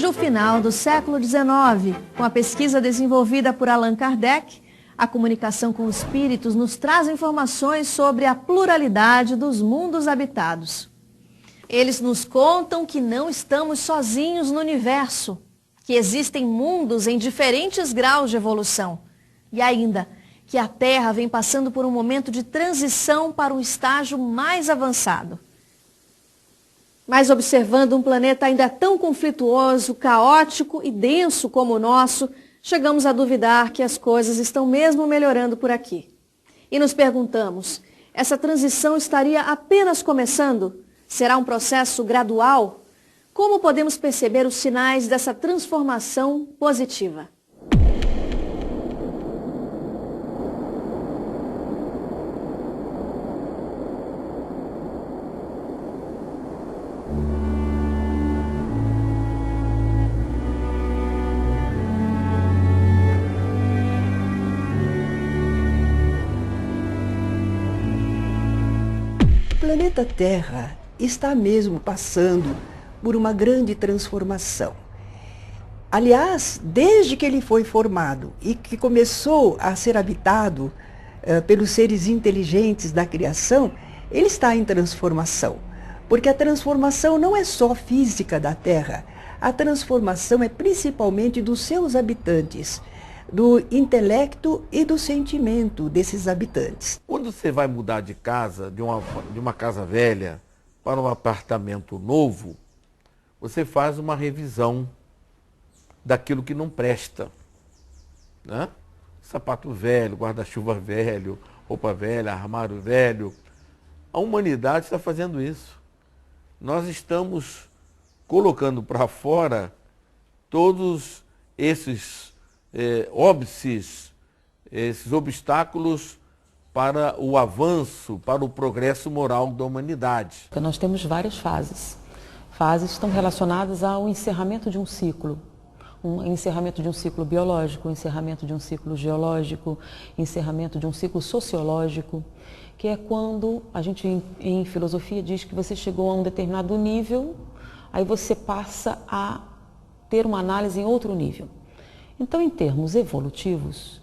Desde o final do século XIX, com a pesquisa desenvolvida por Allan Kardec, a comunicação com espíritos nos traz informações sobre a pluralidade dos mundos habitados. Eles nos contam que não estamos sozinhos no universo, que existem mundos em diferentes graus de evolução e ainda que a Terra vem passando por um momento de transição para um estágio mais avançado. Mas observando um planeta ainda tão conflituoso, caótico e denso como o nosso, chegamos a duvidar que as coisas estão mesmo melhorando por aqui. E nos perguntamos, essa transição estaria apenas começando? Será um processo gradual? Como podemos perceber os sinais dessa transformação positiva? O planeta Terra está mesmo passando por uma grande transformação. Aliás, desde que ele foi formado e que começou a ser habitado pelos seres inteligentes da criação, ele está em transformação. Porque a transformação não é só física da Terra, a transformação é principalmente dos seus habitantes, do intelecto e do sentimento desses habitantes. Quando você vai mudar de casa, de uma casa velha para um apartamento novo, você faz uma revisão daquilo que não presta, né? Sapato velho, guarda-chuva velho, roupa velha, armário velho. A humanidade está fazendo isso. Nós estamos colocando para fora todos esses óbices, esses obstáculos para o avanço, para o progresso moral da humanidade. Nós temos várias fases. Fases estão relacionadas ao encerramento de um ciclo. Um encerramento de um ciclo biológico, encerramento de um ciclo geológico, encerramento de um ciclo sociológico, que é quando a gente em filosofia diz que você chegou a um determinado nível, aí você passa a ter uma análise em outro nível. Então, em termos evolutivos,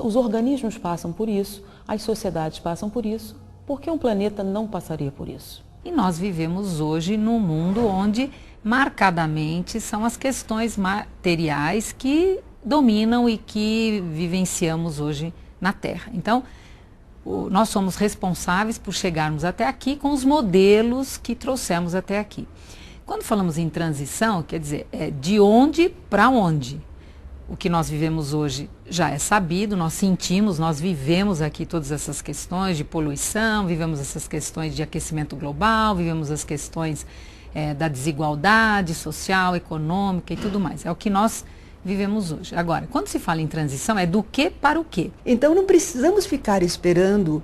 os organismos passam por isso, as sociedades passam por isso, porque um planeta não passaria por isso. E nós vivemos hoje num mundo onde marcadamente são as questões materiais que dominam e que vivenciamos hoje na Terra. Então, nós somos responsáveis por chegarmos até aqui com os modelos que trouxemos até aqui. Quando falamos em transição, quer dizer, é de onde para onde. O que nós vivemos hoje já é sabido, nós sentimos, nós vivemos aqui todas essas questões de poluição, vivemos essas questões de aquecimento global, vivemos as questões da desigualdade social, econômica e tudo mais. É o que nós vivemos hoje. Agora, quando se fala em transição, é do que para o quê? Então não precisamos ficar esperando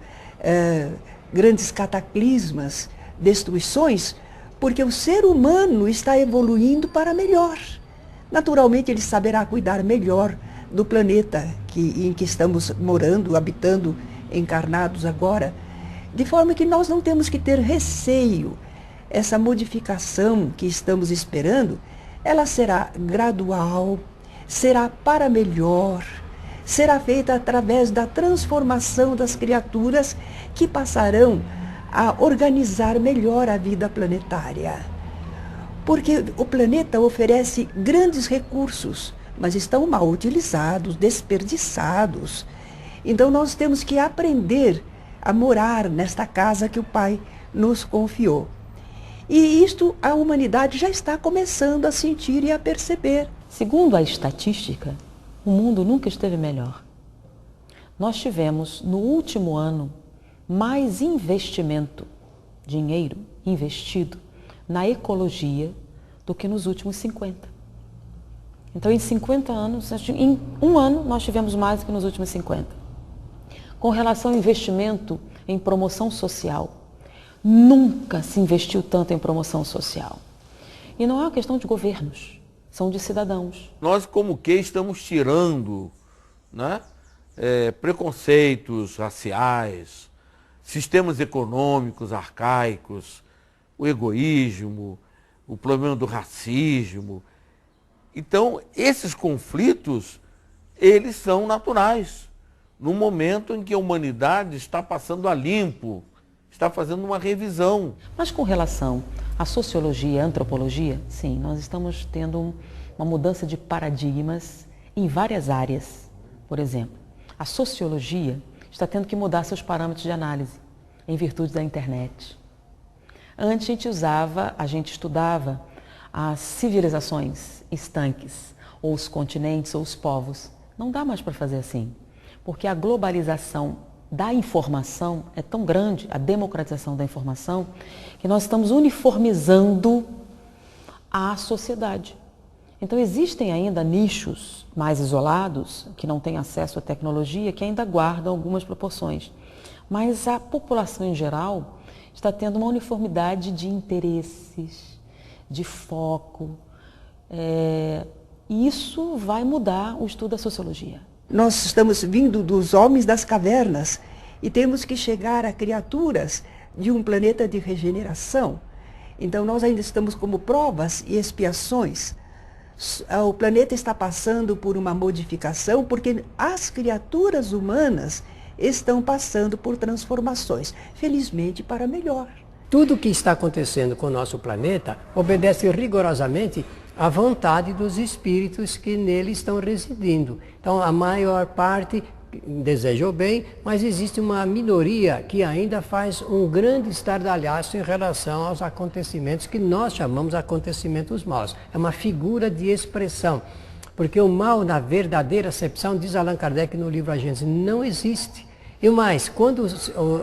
grandes cataclismas, destruições, porque o ser humano está evoluindo para melhor. Naturalmente, ele saberá cuidar melhor do planeta em que estamos morando, habitando, encarnados agora, de forma que nós não temos que ter receio. Essa modificação que estamos esperando, ela será gradual, será para melhor, será feita através da transformação das criaturas que passarão a organizar melhor a vida planetária. Porque o planeta oferece grandes recursos, mas estão mal utilizados, desperdiçados. Então nós temos que aprender a morar nesta casa que o Pai nos confiou. E isto a humanidade já está começando a sentir e a perceber. Segundo a estatística, o mundo nunca esteve melhor. Nós tivemos, no último ano, mais investimento, dinheiro investido na ecologia do que nos últimos 50. Então, em 50 anos, em um ano, nós tivemos mais do que nos últimos 50. Com relação ao investimento em promoção social, nunca se investiu tanto em promoção social. E não é uma questão de governos, são de cidadãos. Nós, como que, estamos tirando, né, preconceitos raciais, sistemas econômicos arcaicos, o egoísmo, o problema do racismo, Então, esses conflitos, eles são naturais. No momento em que a humanidade está passando a limpo, está fazendo uma revisão. Mas com relação à sociologia e à antropologia, sim, nós estamos tendo uma mudança de paradigmas em várias áreas. Por exemplo, a sociologia está tendo que mudar seus parâmetros de análise em virtude da internet. Antes a gente estudava as civilizações estanques, ou os continentes, ou os povos. Não dá mais para fazer assim, porque a globalização da informação é tão grande, a democratização da informação, que nós estamos uniformizando a sociedade. Então existem ainda nichos mais isolados, que não têm acesso à tecnologia, que ainda guardam algumas proporções. Mas a população em geral está tendo uma uniformidade de interesses, de foco, e isso vai mudar o estudo da sociologia. Nós estamos vindo dos homens das cavernas e temos que chegar a criaturas de um planeta de regeneração. Então nós ainda estamos como provas e expiações. O planeta está passando por uma modificação porque as criaturas humanas estão passando por transformações, felizmente para melhor. Tudo o que está acontecendo com o nosso planeta obedece rigorosamente à vontade dos espíritos que nele estão residindo. Então, a maior parte deseja o bem, mas existe uma minoria que ainda faz um grande estardalhaço em relação aos acontecimentos que nós chamamos de acontecimentos maus. É uma figura de expressão, porque o mal, na verdadeira acepção, diz Allan Kardec no livro A Gênese, não existe. E mais, quando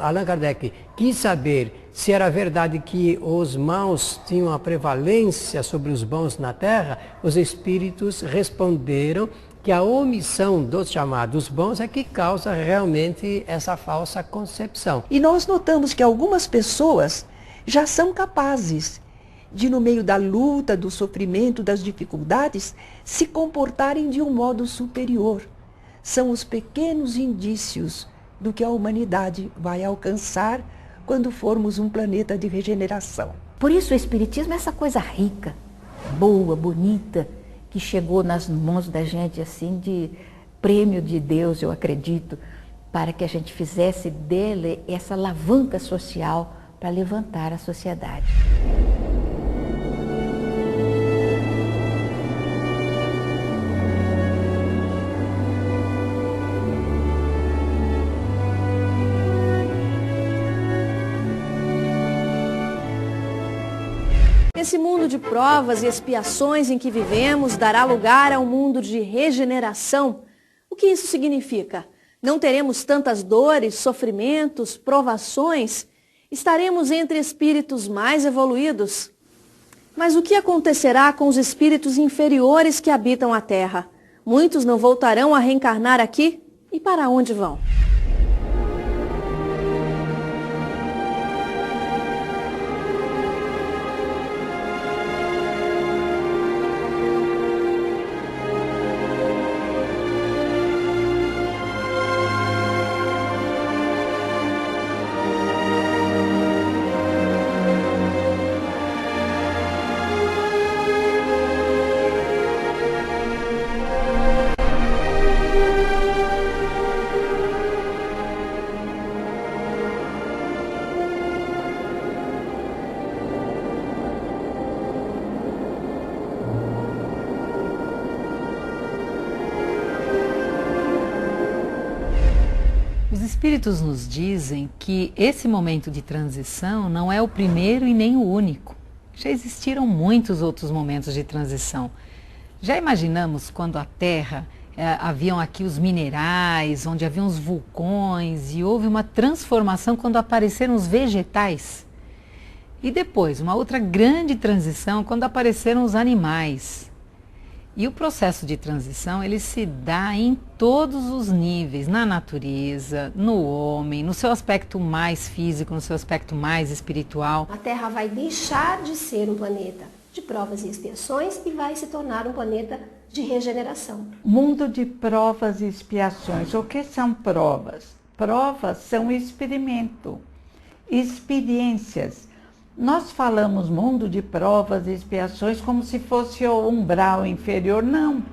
Allan Kardec quis saber se era verdade que os maus tinham a prevalência sobre os bons na Terra, os espíritos responderam que a omissão dos chamados bons é que causa realmente essa falsa concepção. E nós notamos que algumas pessoas já são capazes de, no meio da luta, do sofrimento, das dificuldades, se comportarem de um modo superior. São os pequenos indícios do que a humanidade vai alcançar quando formos um planeta de regeneração. Por isso o Espiritismo é essa coisa rica, boa, bonita, que chegou nas mãos da gente assim de prêmio de Deus, eu acredito, para que a gente fizesse dele essa alavanca social para levantar a sociedade. Esse mundo de provas e expiações em que vivemos dará lugar a um mundo de regeneração. O que isso significa? Não teremos tantas dores, sofrimentos, provações? Estaremos entre espíritos mais evoluídos? Mas o que acontecerá com os espíritos inferiores que habitam a Terra? Muitos não voltarão a reencarnar aqui? E para onde vão? Os espíritos nos dizem que esse momento de transição não é o primeiro e nem o único. Já existiram muitos outros momentos de transição. Já imaginamos quando a Terra, haviam aqui os minerais, onde haviam os vulcões e houve uma transformação quando apareceram os vegetais? E depois, uma outra grande transição quando apareceram os animais. E o processo de transição, ele se dá em todos os níveis, na natureza, no homem, no seu aspecto mais físico, no seu aspecto mais espiritual. A Terra vai deixar de ser um planeta de provas e expiações e vai se tornar um planeta de regeneração. Mundo de provas e expiações. O que são provas? Provas são experimento, experiências. Nós falamos mundo de provas e expiações como se fosse o umbral inferior. Não.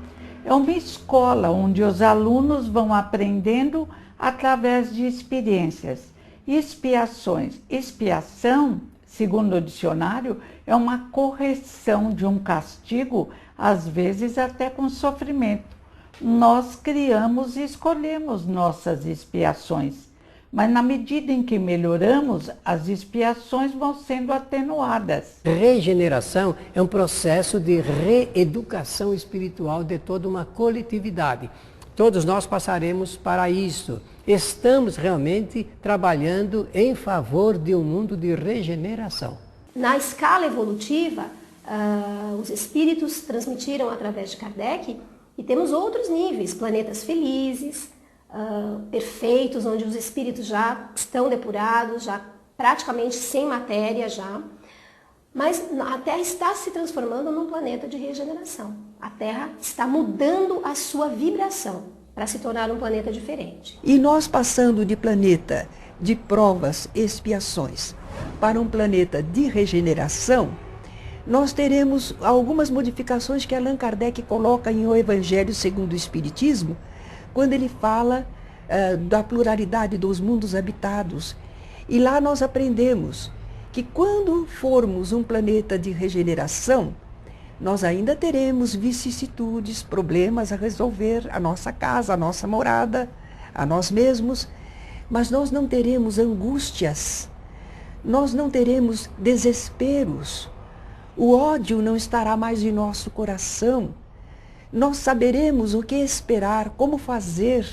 É uma escola onde os alunos vão aprendendo através de experiências. Expiações. Expiação, segundo o dicionário, é uma correção de um castigo, às vezes até com sofrimento. Nós criamos e escolhemos nossas expiações. Mas na medida em que melhoramos, as expiações vão sendo atenuadas. Regeneração é um processo de reeducação espiritual de toda uma coletividade. Todos nós passaremos para isso. Estamos realmente trabalhando em favor de um mundo de regeneração. Na escala evolutiva, os espíritos transmitiram através de Kardec, e temos outros níveis, planetas felizes, perfeitos, onde os espíritos já estão depurados, já praticamente sem matéria já. Mas a Terra está se transformando num planeta de regeneração. A Terra está mudando a sua vibração para se tornar um planeta diferente. E nós passando de planeta de provas e expiações para um planeta de regeneração, nós teremos algumas modificações que Allan Kardec coloca em O Evangelho segundo o Espiritismo, quando ele fala da pluralidade dos mundos habitados. E lá nós aprendemos que quando formos um planeta de regeneração, nós ainda teremos vicissitudes, problemas a resolver, a nossa casa, a nossa morada, a nós mesmos, mas nós não teremos angústias, nós não teremos desesperos, o ódio não estará mais em nosso coração, nós saberemos o que esperar, como fazer,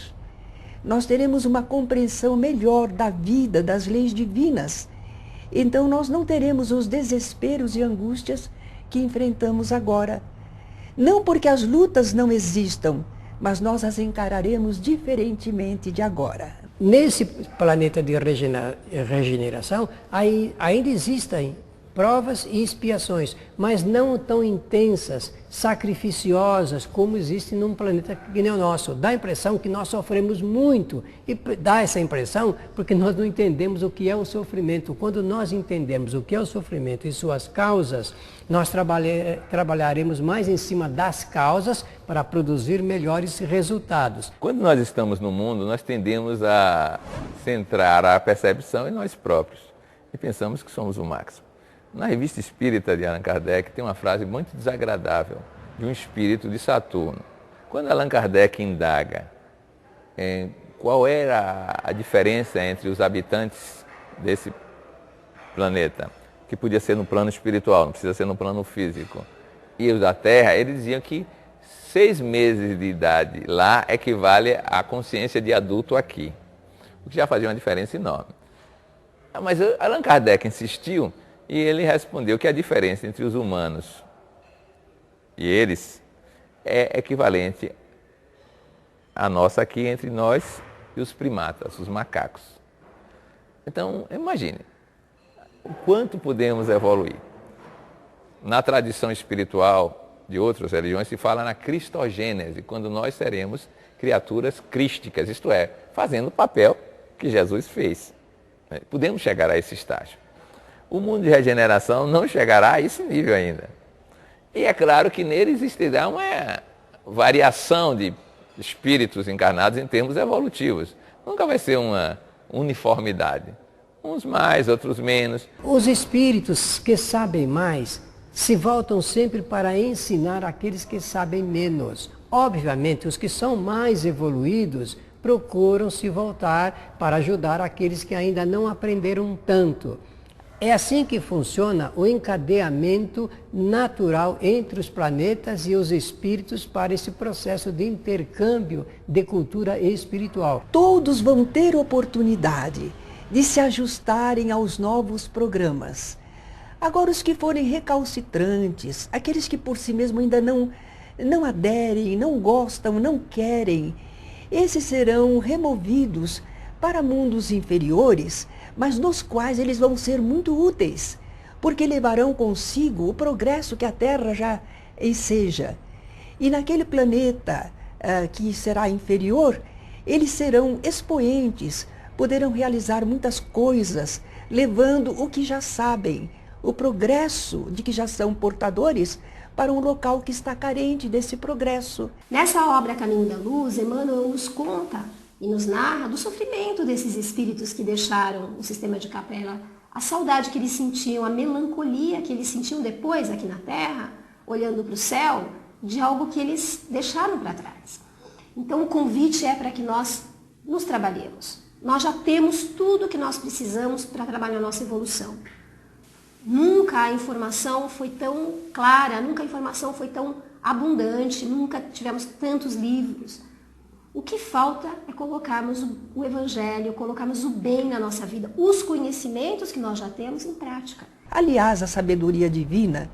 nós teremos uma compreensão melhor da vida, das leis divinas. Então nós não teremos os desesperos e angústias que enfrentamos agora. Não porque as lutas não existam, mas nós as encararemos diferentemente de agora. Nesse planeta de regeneração, ainda existem provas e expiações, mas não tão intensas, sacrificiosas, como existem num planeta que nem o nosso. Dá a impressão que nós sofremos muito, e dá essa impressão porque nós não entendemos o que é o sofrimento. Quando nós entendemos o que é o sofrimento e suas causas, nós trabalharemos mais em cima das causas para produzir melhores resultados. Quando nós estamos no mundo, nós tendemos a centrar a percepção em nós próprios e pensamos que somos o máximo. Na Revista Espírita de Allan Kardec tem uma frase muito desagradável de um espírito de Saturno. Quando Allan Kardec indaga qual era a diferença entre os habitantes desse planeta, que podia ser no plano espiritual, não precisa ser no plano físico, e os da Terra, eles diziam que 6 meses de idade lá equivale à consciência de adulto aqui, o que já fazia uma diferença enorme. Mas Allan Kardec insistiu e ele respondeu que a diferença entre os humanos e eles é equivalente à nossa aqui entre nós e os primatas, os macacos. Então, imagine o quanto podemos evoluir. Na tradição espiritual de outras religiões se fala na cristogênese, quando nós seremos criaturas crísticas, isto é, fazendo o papel que Jesus fez. Podemos chegar a esse estágio. O mundo de regeneração não chegará a esse nível ainda. E é claro que nele existirá uma variação de espíritos encarnados em termos evolutivos. Nunca vai ser uma uniformidade. Uns mais, outros menos. Os espíritos que sabem mais se voltam sempre para ensinar aqueles que sabem menos. Obviamente, os que são mais evoluídos procuram se voltar para ajudar aqueles que ainda não aprenderam tanto. É assim que funciona o encadeamento natural entre os planetas e os espíritos para esse processo de intercâmbio de cultura espiritual. Todos vão ter oportunidade de se ajustarem aos novos programas. Agora, os que forem recalcitrantes, aqueles que por si mesmos ainda não aderem, não gostam, não querem, esses serão removidos para mundos inferiores, mas nos quais eles vão ser muito úteis, porque levarão consigo o progresso que a Terra já enseja. E naquele planeta que será inferior, eles serão expoentes, poderão realizar muitas coisas, levando o que já sabem, o progresso de que já são portadores para um local que está carente desse progresso. Nessa obra Caminho da Luz, Emmanuel nos conta e nos narra do sofrimento desses espíritos que deixaram o sistema de Capela, a saudade que eles sentiam, a melancolia que eles sentiam depois aqui na Terra, olhando para o céu, de algo que eles deixaram para trás. Então o convite é para que nós nos trabalhemos. Nós já temos tudo o que nós precisamos para trabalhar a nossa evolução. Nunca a informação foi tão clara, nunca a informação foi tão abundante, nunca tivemos tantos livros. O que falta é colocarmos o Evangelho, colocarmos o bem na nossa vida, os conhecimentos que nós já temos em prática. Aliás, a sabedoria divina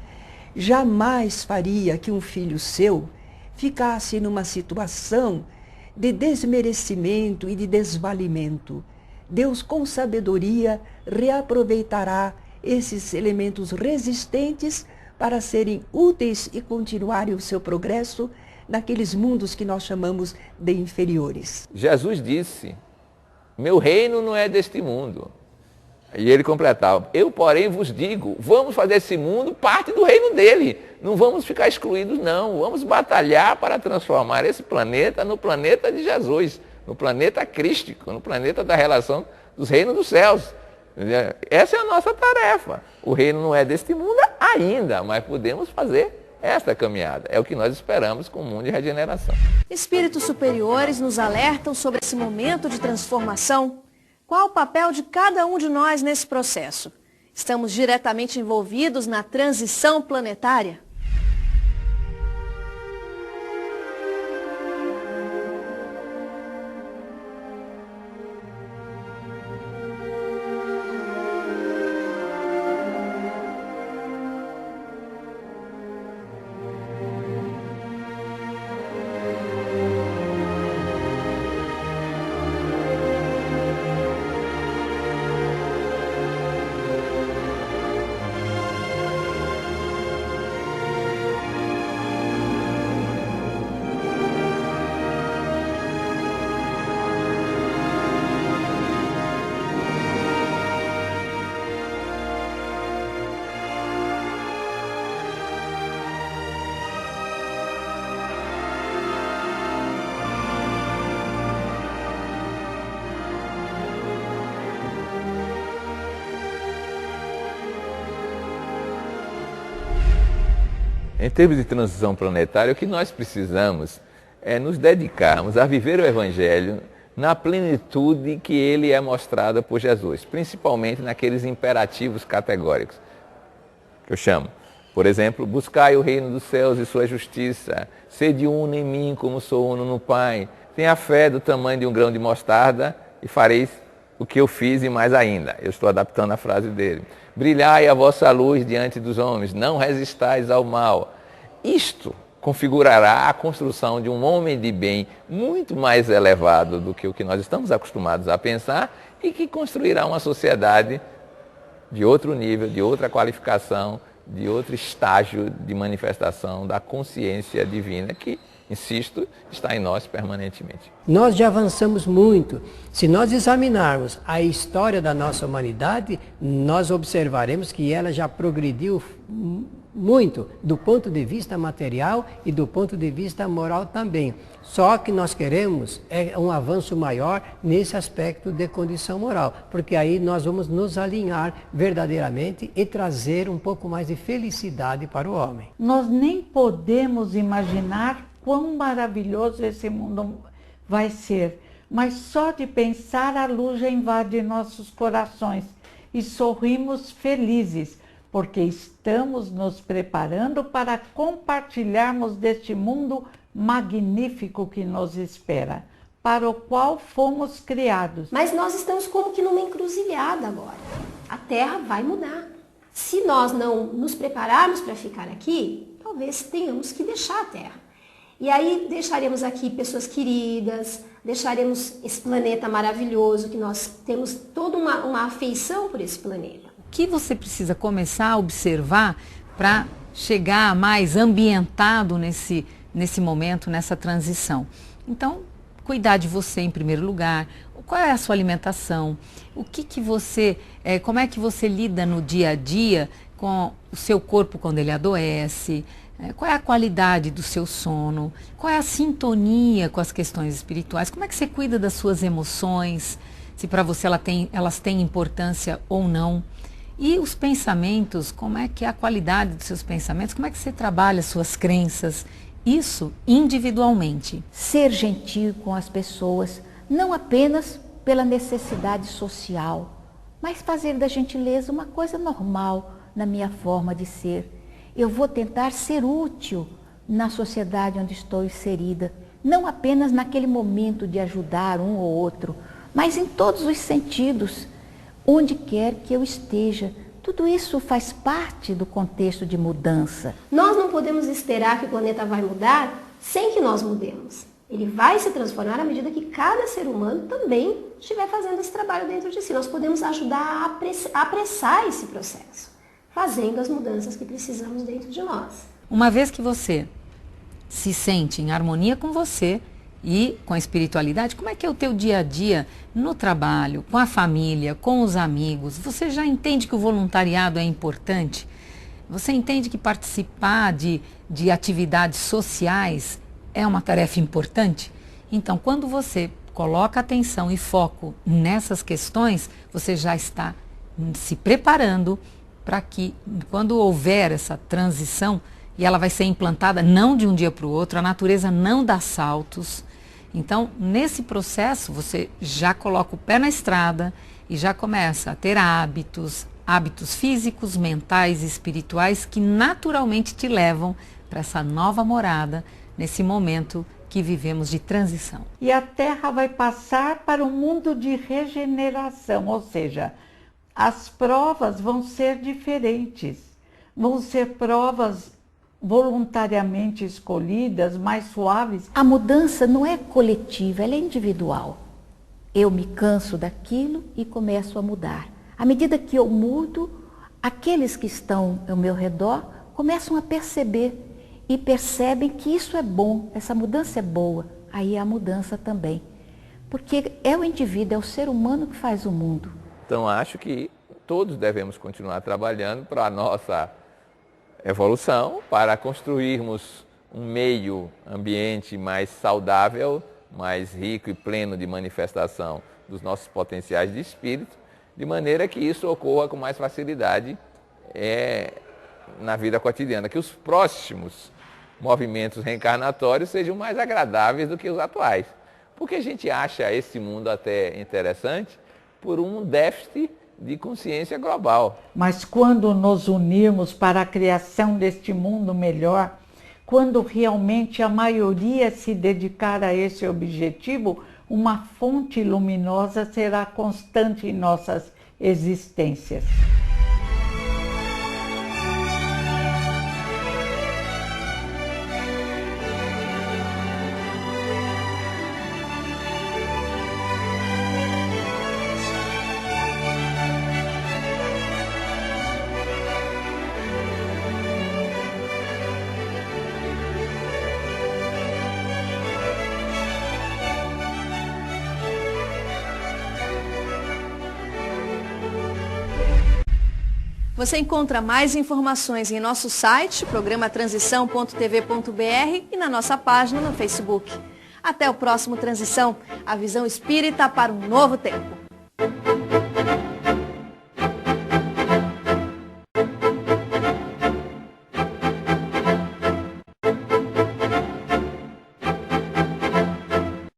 jamais faria que um filho seu ficasse numa situação de desmerecimento e de desvalimento. Deus, com sabedoria, reaproveitará esses elementos resistentes para serem úteis e continuarem o seu progresso naqueles mundos que nós chamamos de inferiores. Jesus disse, meu reino não é deste mundo. E ele completava, eu porém vos digo, vamos fazer esse mundo parte do reino dele. Não vamos ficar excluídos não, vamos batalhar para transformar esse planeta no planeta de Jesus, no planeta crístico, no planeta da relação dos reinos dos céus. Essa é a nossa tarefa. O reino não é deste mundo ainda, mas podemos fazer esta caminhada. É o que nós esperamos com o mundo de regeneração. Espíritos superiores nos alertam sobre esse momento de transformação. Qual o papel de cada um de nós nesse processo? Estamos diretamente envolvidos na transição planetária? Em termos de transição planetária, o que nós precisamos é nos dedicarmos a viver o Evangelho na plenitude que ele é mostrado por Jesus, principalmente naqueles imperativos categóricos, que eu chamo. Por exemplo, buscai o reino dos céus e sua justiça, sede uno em mim como sou uno no Pai, tenha fé do tamanho de um grão de mostarda e fareis o que eu fiz e mais ainda. Eu estou adaptando a frase dele. Brilhai a vossa luz diante dos homens, não resistais ao mal. Isto configurará a construção de um homem de bem muito mais elevado do que o que nós estamos acostumados a pensar e que construirá uma sociedade de outro nível, de outra qualificação, de outro estágio de manifestação da consciência divina que, insisto, está em nós permanentemente. Nós já avançamos muito. Se nós examinarmos a história da nossa humanidade, nós observaremos que ela já progrediu muito do ponto de vista material e do ponto de vista moral também. Só que nós queremos um avanço maior nesse aspecto de condição moral, porque aí nós vamos nos alinhar verdadeiramente e trazer um pouco mais de felicidade para o homem. Nós nem podemos imaginar quão maravilhoso esse mundo vai ser, mas só de pensar a luz já invade nossos corações e sorrimos felizes, porque estamos nos preparando para compartilharmos deste mundo magnífico que nos espera, para o qual fomos criados. Mas nós estamos como que numa encruzilhada agora. A Terra vai mudar. Se nós não nos prepararmos para ficar aqui, talvez tenhamos que deixar a Terra. E aí deixaremos aqui pessoas queridas, deixaremos esse planeta maravilhoso, que nós temos toda uma afeição por esse planeta. O que você precisa começar a observar para chegar mais ambientado nesse momento, nessa transição? Então, cuidar de você em primeiro lugar, qual é a sua alimentação, como é que você lida no dia a dia com o seu corpo quando ele adoece, qual é a qualidade do seu sono, qual é a sintonia com as questões espirituais, como é que você cuida das suas emoções, se para você elas têm importância ou não. E os pensamentos, como é que é a qualidade dos seus pensamentos, como é que você trabalha as suas crenças, isso individualmente. Ser gentil com as pessoas, não apenas pela necessidade social, mas fazer da gentileza uma coisa normal na minha forma de ser. Eu vou tentar ser útil na sociedade onde estou inserida, não apenas naquele momento de ajudar um ou outro, mas em todos os sentidos, onde quer que eu esteja. Tudo isso faz parte do contexto de mudança. Nós não podemos esperar que o planeta vai mudar sem que nós mudemos. Ele vai se transformar à medida que cada ser humano também estiver fazendo esse trabalho dentro de si. Nós podemos ajudar a apressar esse processo, fazendo as mudanças que precisamos dentro de nós. Uma vez que você se sente em harmonia com você e com a espiritualidade, como é que é o teu dia a dia no trabalho, com a família, com os amigos? Você já entende que o voluntariado é importante? Você entende que participar de atividades sociais é uma tarefa importante? Então, quando você coloca atenção e foco nessas questões, você já está se preparando para que, quando houver essa transição, e ela vai ser implantada não de um dia para o outro, a natureza não dá saltos. Então, nesse processo, você já coloca o pé na estrada e já começa a ter hábitos físicos, mentais e espirituais que naturalmente te levam para essa nova morada, nesse momento que vivemos de transição. E a Terra vai passar para um mundo de regeneração, ou seja, as provas vão ser diferentes, vão ser provas voluntariamente escolhidas, mais suaves. A mudança não é coletiva, ela é individual. Eu me canso daquilo e começo a mudar. À medida que eu mudo, aqueles que estão ao meu redor começam a perceber e percebem que isso é bom, essa mudança é boa. Aí é a mudança também. Porque é o indivíduo, é o ser humano que faz o mundo. Então acho que todos devemos continuar trabalhando para a nossa evolução, para construirmos um meio ambiente mais saudável, mais rico e pleno de manifestação dos nossos potenciais de espírito, de maneira que isso ocorra com mais facilidade na vida cotidiana, que os próximos movimentos reencarnatórios sejam mais agradáveis do que os atuais. Porque a gente acha esse mundo até interessante por um déficit de consciência global. Mas quando nos unirmos para a criação deste mundo melhor, quando realmente a maioria se dedicar a esse objetivo, uma fonte luminosa será constante em nossas existências. Você encontra mais informações em nosso site, programatransição.tv.br e na nossa página no Facebook. Até o próximo Transição, a visão espírita para um novo tempo.